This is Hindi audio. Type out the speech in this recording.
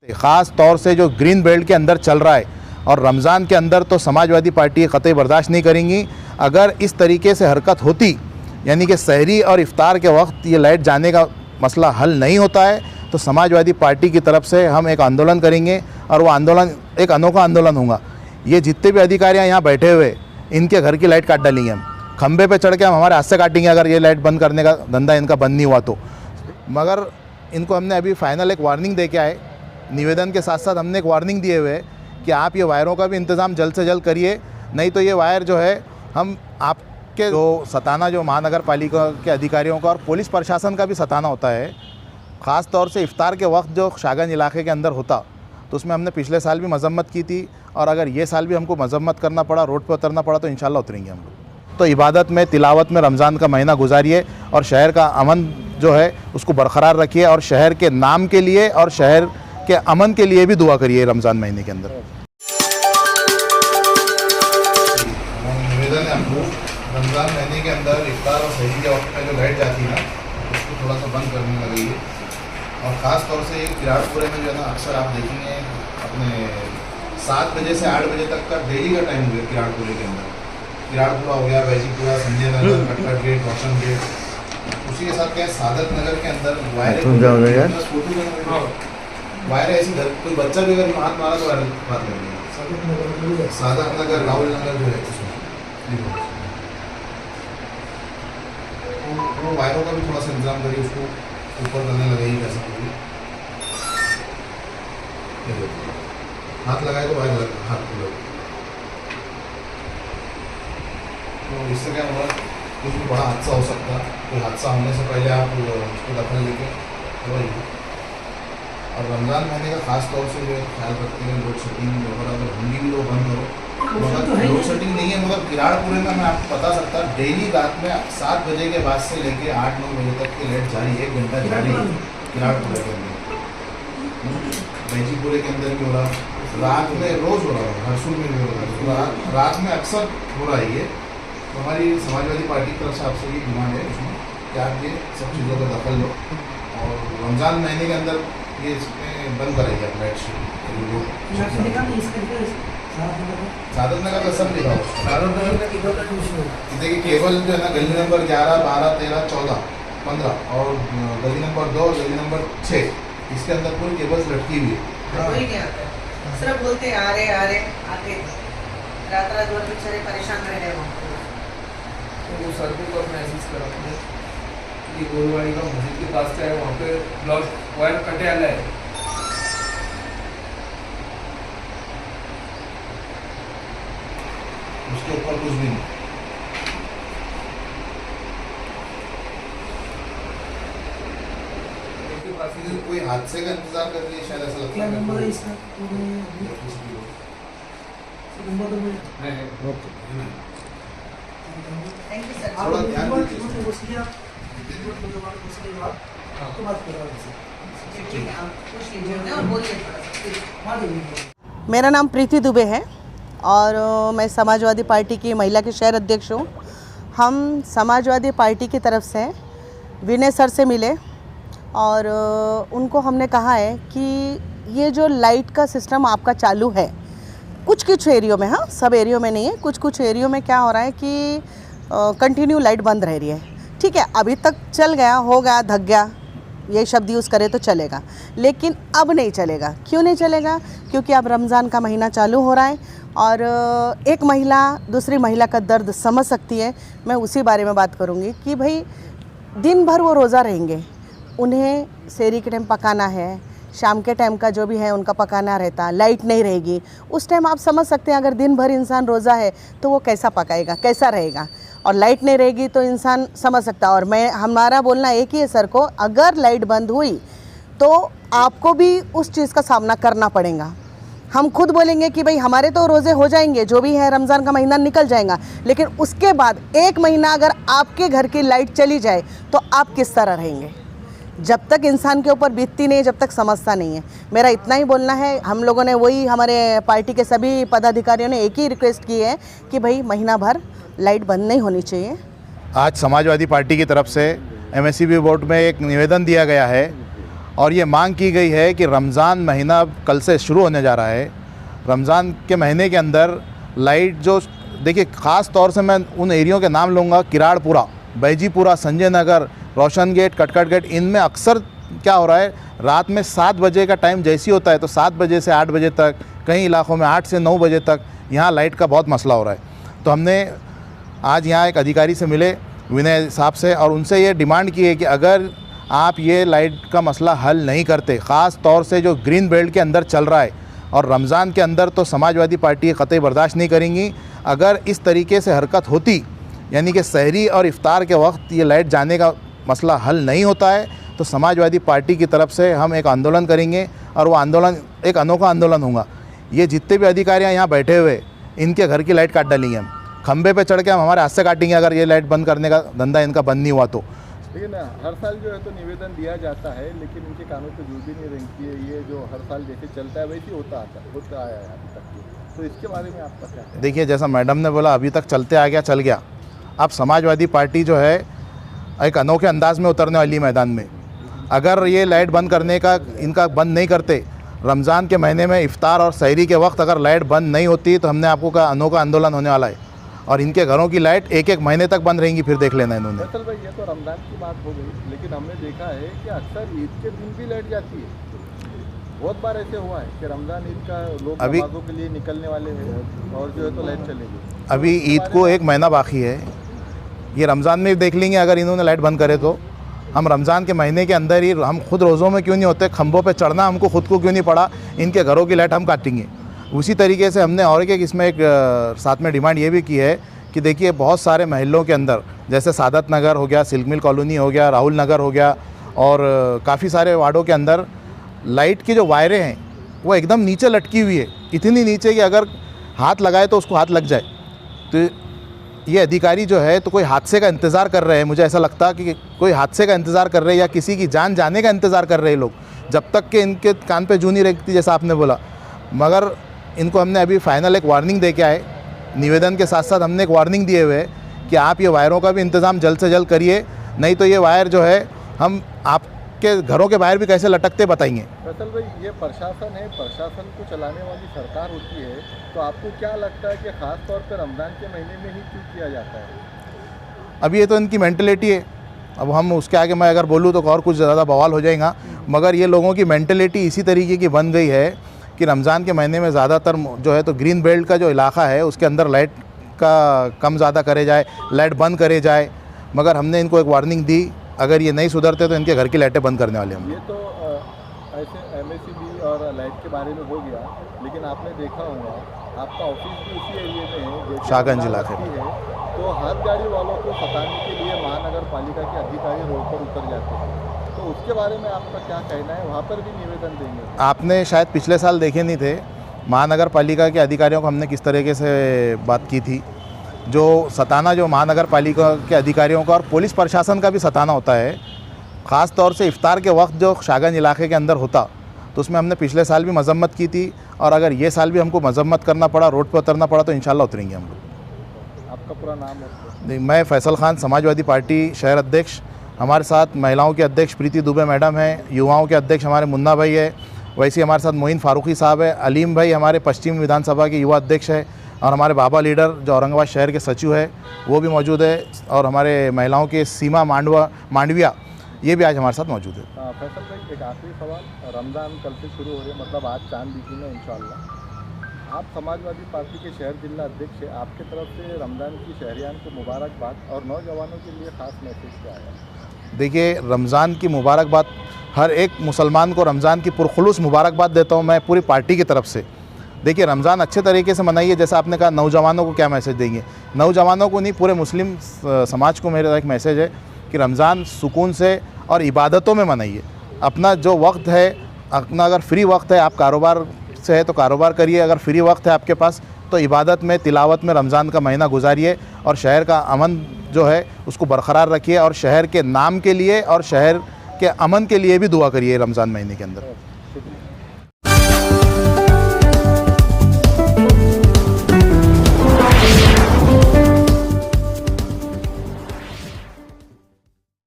ख़ास तौर से जो ग्रीन बेल्ट के अंदर चल रहा है और रमज़ान के अंदर तो समाजवादी पार्टी कतई बर्दाश्त नहीं करेंगी। अगर इस तरीके से हरकत होती, यानी कि सहरी और इफ्तार के वक्त ये लाइट जाने का मसला हल नहीं होता है, तो समाजवादी पार्टी की तरफ से हम एक आंदोलन करेंगे और वो आंदोलन एक अनोखा आंदोलन होगा। ये जितने भी अधिकारी यहाँ बैठे हुए, इनके घर की लाइट काट डालेंगे हम, खंबे पे चढ़ के हम हमारे हाथ से काटेंगे अगर ये लाइट बंद करने का धंधा इनका बंद नहीं हुआ तो। मगर इनको हमने अभी फाइनल एक वार्निंग दे के आए, निवेदन के साथ साथ हमने एक वार्निंग दिए हुए कि आप ये वायरों का भी इंतज़ाम जल्द से जल्द करिए, नहीं तो ये वायर जो है हम आपके जो सताना जो महानगर पालिका के अधिकारियों का और पुलिस प्रशासन का भी सताना होता है। ख़ास तौर से इफ्तार के वक्त जो शागन इलाके के अंदर होता, तो उसमें हमने पिछले साल भी मजम्मत की थी और अगर ये साल भी हमको मजम्मत करना पड़ा, रोड पर उतरना पड़ा, तो इंशाल्लाह उतरेंगे हम लोग। तो इबादत में, तिलावत में रमज़ान का महीना गुजारिए और शहर का अमन जो है उसको बरकरार रखिए और शहर के नाम के लिए और शहर के अमन के लिए भी दुआ करिए रमज़ान महीने के अंदर। निवेदन है हमको, रमज़ान महीने के अंदर इफ्तार और सहरी के वक्त में जो लाइट जाती है ना, उसको थोड़ा सा बंद करने लगी है। और ख़ास तौर से किराड़पुरे में जो है ना, अक्सर आप देखेंगे अपने 7 बजे से 8 बजे तक का डेली का टाइम हो गया किराड़पुरे के अंदर। किराड़पुरा हो गया, वैजीपुरा, संजय नगर, कटकट गेट, रोशन गेट, उसी के साथ क्या है सादत नगर के अंदर वायर ऐसी कोई बच्चा भी अगर हाथ मारा तो वायर बात लगेगी। सादत नगर, राहुल नगर जो है उसमें वो वायरों का भी थोड़ा सा इंतजाम करिए, उसको ऊपर करने लगेगी कैसा होगी। हाथ लगाए तो वायर लगा, हाथ को लगे तो इससे क्या होगा, कुछ भी बड़ा हादसा हो सकता है। कोई हादसा होने से पहले आप उसको दखल लेके करवाइए। और रमज़ान महीने का खास तौर से जो ख्याल रखते हैं, लोड शेडिंग वगैरह अगर होंगी भी लोग बंद करो, मगर लोड शेडिंग नहीं है। मगर किराड़पुरे में मैं आपको बता सकता, डेली रात में 7 बजे के बाद से लेके 8-9 बजे तक की लाइट जारी, 1 घंटा जारी है किराड़पुरे के अंदर। वैजीपुरे के अंदर भी हो रहा, रात में रोज़ हो रहा है, हरसुल में भी हो रहा है, रात में अक्सर हो रहा है ये। तो हमारी समाजवादी पार्टी की तरफ से आपसे ये डिमांड है इसमें कि आप ये सब चीज़ों का दखल लो और रमज़ान महीने के अंदर ये इसमें बंद कराइए आप लाइट शेड। सादत नगर का सब लिखा हो, देखिए केबल जो है ना, गली नंबर 11, 12, 13, 14, 15 और गली नंबर 2 और गली नंबर 6, इसके अंदर पूरी केबल्स लटकी हुई है। सिर्फ बोलते आ रहे आते रात रात भर बेचारे परेशान रह रहे हैं। तो वो सर को मैसेज करा कि गोलवाड़ी का मस्जिद के पास का है, वहाँ पे ब्लॉक वायर कटे आला है। उसके ऊपर कुछ भी नहीं। कोई हादसे का इंतजार कर रही है शायद, ऐसा लगता है। Thank you sir. थोड़ा ध्यान दीजिए। मेरा नाम प्रीति दुबे है और मैं समाजवादी पार्टी की महिला के शहर अध्यक्ष हूँ। हम समाजवादी पार्टी की तरफ से विनय सर से मिले और उनको हमने कहा है कि ये जो लाइट का सिस्टम आपका चालू है कुछ एरियो में, हाँ सब एरियो में नहीं है, कुछ एरियो में क्या हो रहा है कि कंटिन्यू लाइट बंद रह रही है। ठीक है, अभी तक चल गया, हो गया, धक गया, ये शब्द यूज़ करें तो चलेगा, लेकिन अब नहीं चलेगा। क्यों नहीं चलेगा? क्योंकि अब रमज़ान का महीना चालू हो रहा है और एक महिला दूसरी महिला का दर्द समझ सकती है। मैं उसी बारे में बात करूँगी कि भाई दिन भर वो रोज़ा रहेंगे, उन्हें सेहरी के टाइम पकाना है, शाम के टाइम का जो भी है उनका पकाना रहता, लाइट नहीं रहेगी उस टाइम। आप समझ सकते हैं अगर दिन भर इंसान रोज़ा है तो वो कैसा पकाएगा, कैसा रहेगा, और लाइट नहीं रहेगी तो इंसान समझ सकता। और हमारा बोलना एक ही है सर को, अगर लाइट बंद हुई तो आपको भी उस चीज़ का सामना करना पड़ेगा। हम खुद बोलेंगे कि भाई हमारे तो रोज़े हो जाएंगे, जो भी है रमज़ान का महीना निकल जाएगा, लेकिन उसके बाद 1 महीना अगर आपके घर की लाइट चली जाए तो आप किस तरह रहेंगे? जब तक इंसान के ऊपर बीतती नहीं है, जब तक समझता नहीं है। मेरा इतना ही बोलना है। हम लोगों ने वही, हमारे पार्टी के सभी पदाधिकारियों ने एक ही रिक्वेस्ट की है कि भाई महीना भर लाइट बंद नहीं होनी चाहिए। आज समाजवादी पार्टी की तरफ से MSEB बोर्ड में एक निवेदन दिया गया है और ये मांग की गई है कि रमज़ान महीना कल से शुरू होने जा रहा है। रमज़ान के महीने के अंदर लाइट जो देखिए, ख़ास तौर से मैं उन एरियो के नाम लूँगा, किराड़पुरा, बैजीपुरा, संजय नगर, रोशन गेट, कटकट गेट, इनमें अक्सर क्या हो रहा है, रात में 7 बजे का टाइम जैसी होता है तो 7 बजे से 8 बजे तक, कई इलाकों में 8 से 9 बजे तक यहाँ लाइट का बहुत मसला हो रहा है। तो हमने आज यहाँ एक अधिकारी से मिले, विनय साहब से, और उनसे ये डिमांड की है कि अगर आप ये लाइट का मसला हल नहीं करते, ख़ास तौर से जो ग्रीन बेल्ट के अंदर चल रहा है और रमज़ान के अंदर, तो समाजवादी पार्टी कतई बर्दाश्त नहीं करेंगी। अगर इस तरीके से हरकत होती, यानी कि सहरी और इफ्तार के वक्त ये लाइट जाने का मसला हल नहीं होता है, तो समाजवादी पार्टी की तरफ से हम एक आंदोलन करेंगे और वो आंदोलन एक अनोखा आंदोलन होगा। ये जितने भी अधिकारी यहाँ बैठे हुए, इनके घर की लाइट काट डालेंगे हम, खंबे पे चढ़ के हम हमारे हाथ से काटेंगे अगर ये लाइट बंद करने का धंधा इनका बंद नहीं हुआ तो। लेकिन हर साल जो है तो निवेदन दिया जाता है, लेकिन इनके कानों पे जूर भी नहीं रखती है। ये जो हर साल जैसे चलता है वैसे होता आया है अभी तक। तो इसके बारे में आपका क्या है? देखिए, जैसा मैडम ने बोला, अभी तक चलते आ गया, चल गया। अब समाजवादी पार्टी जो है एक अनोखे अंदाज में उतरने वाली मैदान में। अगर ये लाइट बंद करने का इनका बंद नहीं करते, रमज़ान के महीने में इफ्तार और सहरी के वक्त अगर लाइट बंद नहीं होती, तो हमने आपको कहा अनोखा आंदोलन होने वाला है और इनके घरों की लाइट एक एक महीने तक बंद रहेंगी। फिर देख लेना इन्होंने। फैसल भाई, ये तो रमज़ान की बात हो गई, लेकिन हमने देखा है कि अक्सर ईद के दिन भी लाइट जाती है। बहुत बार ऐसे हुआ है कि रमज़ान ईद का लोग नमाज़ों के लिए निकलने वाले हैं और जो है तो लाइट चलेगी। अभी ईद को 1 महीना बाकी है, ये रमज़ान में देख लेंगे। अगर इन्होंने लाइट बंद करे तो हम रमज़ान के महीने के अंदर ही, हम खुद रोज़ों में क्यों नहीं होते, खंभों पे चढ़ना हमको खुद को क्यों नहीं पड़ा, इनके घरों की लाइट हम काटेंगे। उसी तरीके से हमने और एक इसमें एक साथ में डिमांड ये भी की है कि देखिए, बहुत सारे महलों के अंदर, जैसे सादत नगर हो गया, सिल्क मिल कॉलोनी हो गया, राहुल नगर हो गया, और काफ़ी सारे वार्डों के अंदर लाइट की जो वायरें हैं वो एकदम नीचे लटकी हुई है, इतनी नीचे कि अगर हाथ लगाए तो उसको हाथ लग जाए। तो ये अधिकारी जो है तो कोई हादसे का इंतज़ार कर रहे हैं। मुझे ऐसा लगता है कि कोई हादसे का इंतज़ार कर रहे हैं या किसी की जान जाने का इंतज़ार कर रहे हैं लोग, जब तक कि इनके कान पे जू नहीं रखती, जैसा आपने बोला। मगर इनको हमने अभी फाइनल एक वार्निंग दे के आए, निवेदन के साथ साथ हमने एक वार्निंग दिए हुए है कि आप ये वायरों का भी इंतज़ाम जल्द से जल्द करिए, नहीं तो ये वायर जो है हम आपके घरों के बाहर भी कैसे लटकते बताएंगे। फैसल भाई, ये प्रशासन है, प्रशासन को चलाने वाली सरकार होती है, तो आपको क्या लगता है कि ख़ास तौर पर रमज़ान के महीने में ही क्यों किया जाता है? अभी ये तो इनकी मेंटलिटी है। अब हम उसके आगे मैं अगर बोलूँ तो और कुछ ज़्यादा बवाल हो जाएगा, मगर ये लोगों की मेंटलिटी इसी तरीके की बन गई है कि रमज़ान के महीने में ज़्यादातर जो है तो ग्रीन बेल्ट का जो इलाका है उसके अंदर लाइट का कम ज़्यादा करे जाए, लाइट बंद करे जाए। मगर हमने इनको एक वार्निंग दी, अगर ये नहीं सुधरते तो इनके घर की लाइटें बंद करने वाले हम। ये तो ऐसे MACB और लाइट के बारे में हो गया, लेकिन आपने देखा होगा आपका ऑफिस भी उसी एरिया में है, जैसे शाहगंज इलाके में है, तो हाथ गाड़ी वालों को सताने के लिए महानगर पालिका के अधिकारी रोड पर उतर जाते हैं। तो उसके बारे में आपका क्या कहना है? वहाँ पर भी निवेदन देंगे? आपने शायद पिछले साल देखे नहीं थे, महानगर पालिका के अधिकारियों को हमने किस तरीके से बात की थी। जो सताना जो महानगर पालिका के अधिकारियों का और पुलिस प्रशासन का भी सताना होता है, ख़ास तौर से इफ्तार के वक्त जो शाहगंज इलाके के अंदर होता, तो उसमें हमने पिछले साल भी मजम्मत की थी, और अगर ये साल भी हमको मजम्मत करना पड़ा, रोड पर उतरना पड़ा, तो इंशाल्लाह उतरेंगे हम लोग। आपका पूरा नाम है? मैं फैसल खान, समाजवादी पार्टी शहर अध्यक्ष। हमारे साथ महिलाओं के अध्यक्ष प्रीति दुबे मैडम हैं, युवाओं के अध्यक्ष हमारे मुन्ना भाई है, वैसे हमारे साथ मोइन फारूकी साहब है, अलीम भाई हमारे पश्चिम विधानसभा के युवा अध्यक्ष है, और हमारे बाबा लीडर जो औरंगाबाद शहर के सचिव है वो भी मौजूद है, और हमारे महिलाओं के सीमा मांडविया ये भी आज हमारे साथ मौजूद है। फैसल भाई, एक आखिरी सवाल, रमज़ान कल से शुरू हो रहे हैं, मतलब आज चांद दिखेगा इंशाल्लाह। आप समाजवादी पार्टी के शहर जिला अध्यक्ष हैं, आपके तरफ से रमज़ान की शहरियान को मुबारकबाद, और नौजवानों के लिए ख़ास मैसेज क्या है? देखिए, रमज़ान की मुबारकबाद, हर एक मुसलमान को रमज़ान की पुरखुलूस मुबारकबाद देता हूँ मैं पूरी पार्टी की तरफ से। देखिए, रमज़ान अच्छे तरीके से मनाइए। जैसा आपने कहा, नौजवानों को क्या मैसेज देंगे? नौजवानों को नहीं, पूरे मुस्लिम समाज को मेरा एक मैसेज है कि रमज़ान सुकून से और इबादतों में मनाइए। अपना जो वक्त है, अपना अगर फ्री वक्त है, आप कारोबार से है तो कारोबार करिए, अगर फ्री वक्त है आपके पास तो इबादत में, तिलावत में रमज़ान का महीना गुजारिए, और शहर का अमन जो है उसको बरकरार रखिए, और शहर के नाम के लिए और शहर के अमन के लिए भी दुआ करिए रमज़ान महीने के अंदर।